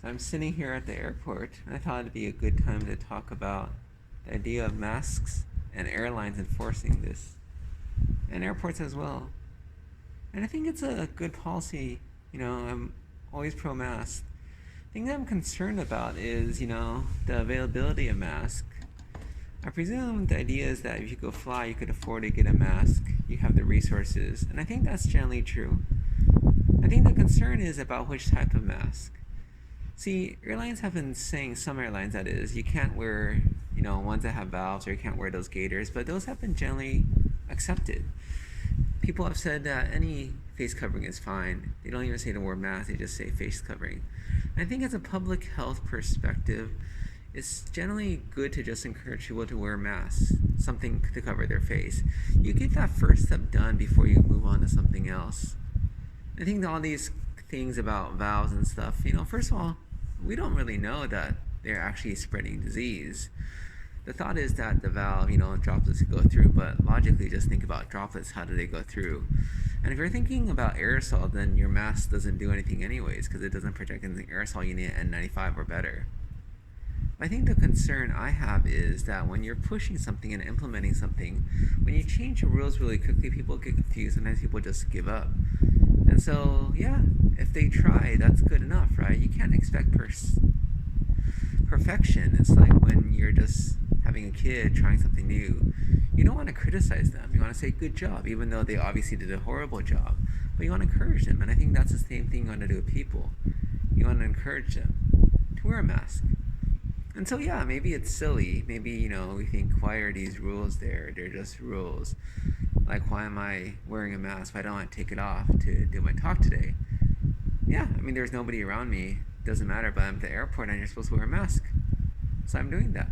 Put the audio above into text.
I'm sitting here at the airport. I thought it'd be a good time to talk about the idea of masks and airlines enforcing this, and airports as well. And I think it's a good policy. I'm always pro mask. The thing that I'm concerned about is, the availability of masks. I presume the idea is that if you go fly, you could afford to get a mask. You have the resources, and I think that's generally true. I think the concern is about which type of mask. See, airlines have been saying, some airlines that is, you can't wear, ones that have valves, or you can't wear those gaiters, but those have been generally accepted. People have said that any face covering is fine. They don't even say to wear masks, they just say face covering. And I think as a public health perspective, it's generally good to just encourage people to wear masks, something to cover their face. You get that first step done before you move on to something else. I think all these things about valves and stuff, first of all, we don't really know that they're actually spreading disease. The thought is that the valve, droplets go through, but logically just think about droplets, how do they go through? And if you're thinking about aerosol, then your mask doesn't do anything anyways, because it doesn't project anything aerosol. You need an N95 or better. I think the concern I have is that when you're pushing something and implementing something, when you change the rules really quickly, people get confused. Sometimes people just give up. And so, yeah, if they try, that's good enough, right? You can't expect perfection. It's like when you're just having a kid trying something new. You don't want to criticize them. You want to say, good job, even though they obviously did a horrible job. But you want to encourage them. And I think that's the same thing you want to do with people. You want to encourage them to wear a mask. And so, yeah, maybe it's silly. Maybe, we think, why are these rules there? They're just rules. Like, why am I wearing a mask? Why don't I take it off to do my talk today? Yeah, there's nobody around me. Doesn't matter, but I'm at the airport and you're supposed to wear a mask. So I'm doing that.